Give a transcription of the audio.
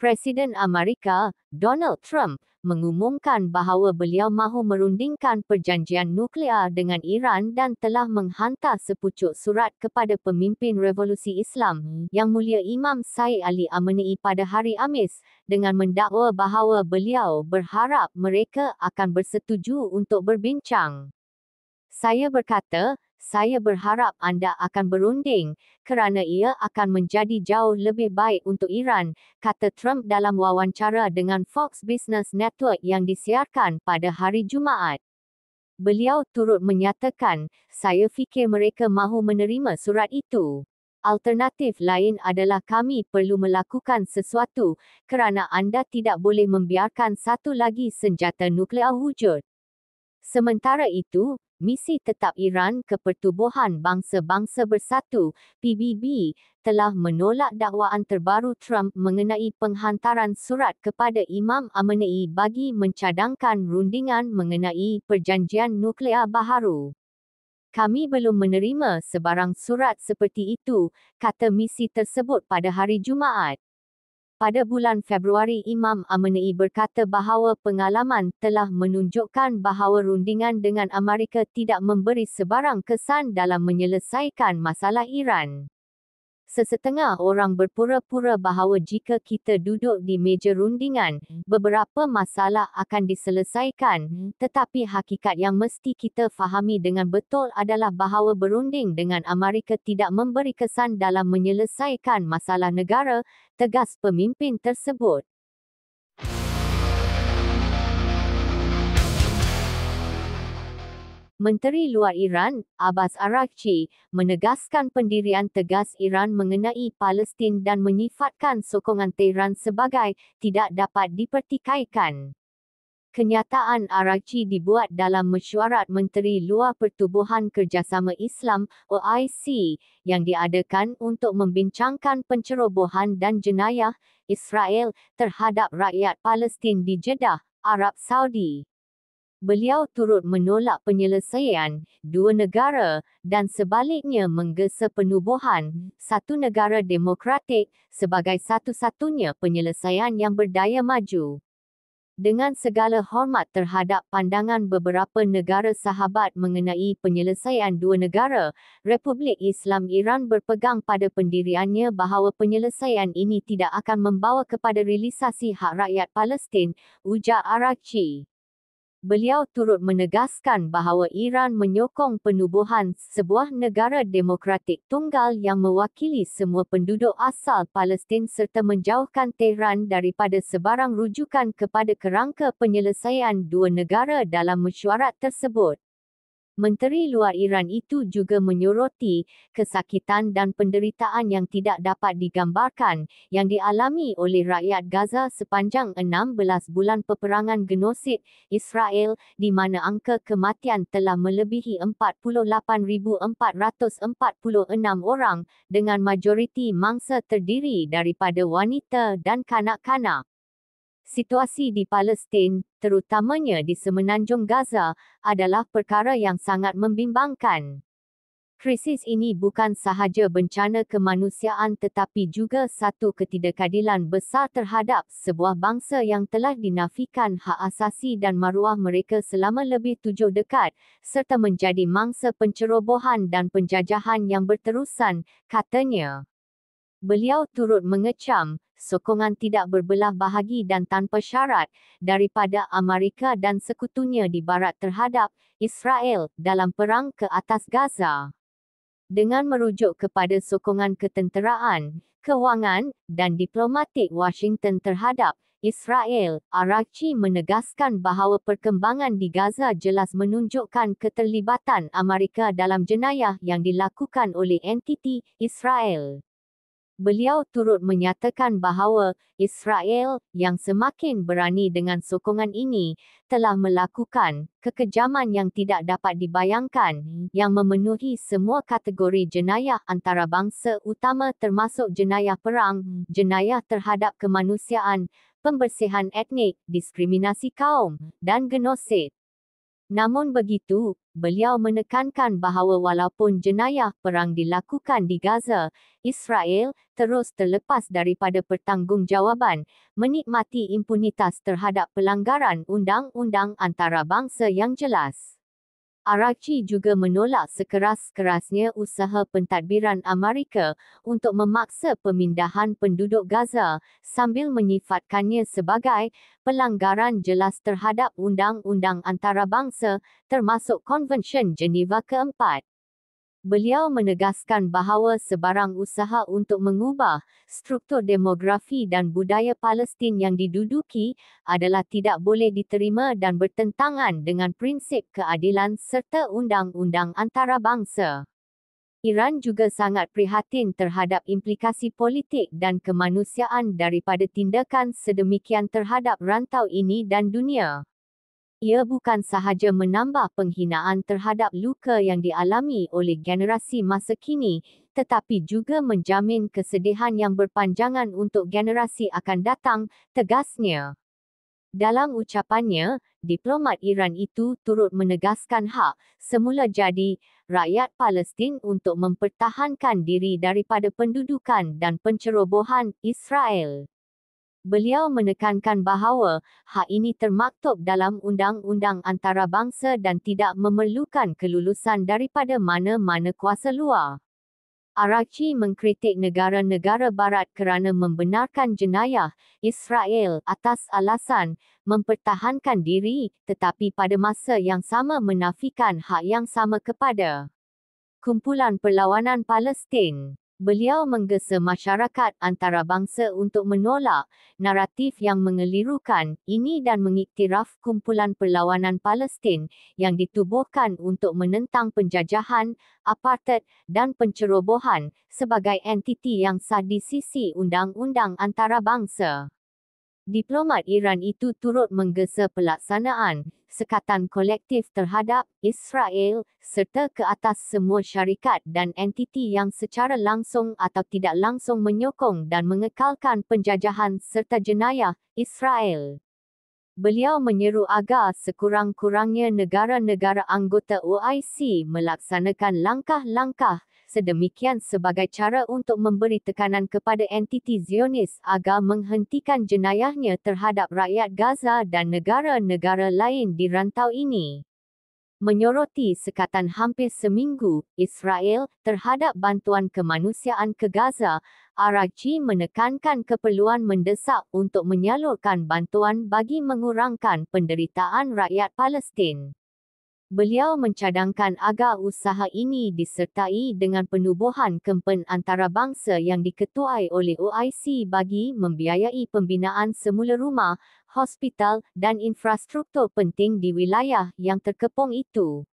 Presiden Amerika, Donald Trump, mengumumkan bahawa beliau mahu merundingkan perjanjian nuklear dengan Iran dan telah menghantar sepucuk surat kepada pemimpin Revolusi Islam, Yang Mulia Imam Said Ali Khamenei pada hari Khamis, dengan mendakwa bahawa beliau berharap mereka akan bersetuju untuk berbincang. Saya berkata, saya berharap anda akan berunding, kerana ia akan menjadi jauh lebih baik untuk Iran, kata Trump dalam wawancara dengan Fox Business Network yang disiarkan pada hari Jumaat. Beliau turut menyatakan, saya fikir mereka mahu menerima surat itu. Alternatif lain adalah kami perlu melakukan sesuatu, kerana anda tidak boleh membiarkan satu lagi senjata nuklear wujud. Sementara itu, Misi Tetap Iran ke Pertubuhan Bangsa-Bangsa Bersatu, PBB, telah menolak dakwaan terbaru Trump mengenai penghantaran surat kepada Imam Khamenei bagi mencadangkan rundingan mengenai perjanjian nuklear baharu. Kami belum menerima sebarang surat seperti itu, kata misi tersebut pada hari Jumaat. Pada bulan Februari, Imam Khamenei berkata bahawa pengalaman telah menunjukkan bahawa rundingan dengan Amerika tidak memberi sebarang kesan dalam menyelesaikan masalah Iran. Sesetengah orang berpura-pura bahawa jika kita duduk di meja rundingan, beberapa masalah akan diselesaikan, tetapi hakikat yang mesti kita fahami dengan betul adalah bahawa berunding dengan Amerika tidak memberi kesan dalam menyelesaikan masalah negara, tegas pemimpin tersebut. Menteri Luar Iran, Abbas Araghchi, menegaskan pendirian tegas Iran mengenai Palestin dan menyifatkan sokongan Tehran sebagai tidak dapat dipertikaikan. Kenyataan Araghchi dibuat dalam mesyuarat Menteri Luar Pertubuhan Kerjasama Islam (OIC) yang diadakan untuk membincangkan pencerobohan dan jenayah Israel terhadap rakyat Palestin di Jeddah, Arab Saudi. Beliau turut menolak penyelesaian dua negara dan sebaliknya menggesa penubuhan satu negara demokratik sebagai satu-satunya penyelesaian yang berdaya maju. Dengan segala hormat terhadap pandangan beberapa negara sahabat mengenai penyelesaian dua negara, Republik Islam Iran berpegang pada pendiriannya bahawa penyelesaian ini tidak akan membawa kepada realisasi hak rakyat Palestin, ujar Araghchi. Beliau turut menegaskan bahawa Iran menyokong penubuhan sebuah negara demokratik tunggal yang mewakili semua penduduk asal Palestin serta menjauhkan Tehran daripada sebarang rujukan kepada kerangka penyelesaian dua negara dalam mesyuarat tersebut. Menteri Luar Iran itu juga menyoroti kesakitan dan penderitaan yang tidak dapat digambarkan yang dialami oleh rakyat Gaza sepanjang 16 bulan peperangan genosid Israel, di mana angka kematian telah melebihi 48,446 orang, dengan majoriti mangsa terdiri daripada wanita dan kanak-kanak. Situasi di Palestin, terutamanya di Semenanjung Gaza, adalah perkara yang sangat membimbangkan. Krisis ini bukan sahaja bencana kemanusiaan tetapi juga satu ketidakadilan besar terhadap sebuah bangsa yang telah dinafikan hak asasi dan maruah mereka selama lebih 7 dekad, serta menjadi mangsa pencerobohan dan penjajahan yang berterusan, katanya. Beliau turut mengecam sokongan tidak berbelah bahagi dan tanpa syarat daripada Amerika dan sekutunya di Barat terhadap Israel dalam perang ke atas Gaza. Dengan merujuk kepada sokongan ketenteraan, kewangan dan diplomatik Washington terhadap Israel, Araghchi menegaskan bahawa perkembangan di Gaza jelas menunjukkan keterlibatan Amerika dalam jenayah yang dilakukan oleh entiti Israel. Beliau turut menyatakan bahawa Israel, yang semakin berani dengan sokongan ini, telah melakukan kekejaman yang tidak dapat dibayangkan, yang memenuhi semua kategori jenayah antarabangsa utama termasuk jenayah perang, jenayah terhadap kemanusiaan, pembersihan etnik, diskriminasi kaum, dan genosid. Namun begitu, beliau menekankan bahawa walaupun jenayah perang dilakukan di Gaza, Israel terus terlepas daripada pertanggungjawaban, menikmati impunitas terhadap pelanggaran undang-undang antarabangsa yang jelas. Araghchi juga menolak sekeras-kerasnya usaha pentadbiran Amerika untuk memaksa pemindahan penduduk Gaza sambil menyifatkannya sebagai pelanggaran jelas terhadap undang-undang antarabangsa termasuk Konvensyen Geneva keempat. Beliau menegaskan bahawa sebarang usaha untuk mengubah struktur demografi dan budaya Palestin yang diduduki adalah tidak boleh diterima dan bertentangan dengan prinsip keadilan serta undang-undang antarabangsa. Iran juga sangat prihatin terhadap implikasi politik dan kemanusiaan daripada tindakan sedemikian terhadap rantau ini dan dunia. Ia bukan sahaja menambah penghinaan terhadap luka yang dialami oleh generasi masa kini, tetapi juga menjamin kesedihan yang berpanjangan untuk generasi akan datang, tegasnya. Dalam ucapannya, diplomat Iran itu turut menegaskan hak semula jadi rakyat Palestin untuk mempertahankan diri daripada pendudukan dan pencerobohan Israel. Beliau menekankan bahawa hak ini termaktub dalam undang-undang antarabangsa dan tidak memerlukan kelulusan daripada mana-mana kuasa luar. Araghchi mengkritik negara-negara barat kerana membenarkan jenayah Israel atas alasan mempertahankan diri, tetapi pada masa yang sama menafikan hak yang sama kepada Kumpulan Perlawanan Palestin. Beliau menggesa masyarakat antarabangsa untuk menolak naratif yang mengelirukan ini dan mengiktiraf Kumpulan Perlawanan Palestin yang ditubuhkan untuk menentang penjajahan, apartheid dan pencerobohan sebagai entiti yang sah di sisi undang-undang antarabangsa. Diplomat Iran itu turut menggesa pelaksanaan sekatan kolektif terhadap Israel serta ke atas semua syarikat dan entiti yang secara langsung atau tidak langsung menyokong dan mengekalkan penjajahan serta jenayah Israel. Beliau menyeru agar sekurang-kurangnya negara-negara anggota OIC melaksanakan langkah-langkah sedemikian sebagai cara untuk memberi tekanan kepada entiti Zionis agar menghentikan jenayahnya terhadap rakyat Gaza dan negara-negara lain di rantau ini. Menyoroti sekatan hampir seminggu Israel terhadap bantuan kemanusiaan ke Gaza, Araghchi menekankan keperluan mendesak untuk menyalurkan bantuan bagi mengurangkan penderitaan rakyat Palestin. Beliau mencadangkan agar usaha ini disertai dengan penubuhan kempen antarabangsa yang diketuai oleh OIC bagi membiayai pembinaan semula rumah, hospital dan infrastruktur penting di wilayah yang terkepung itu.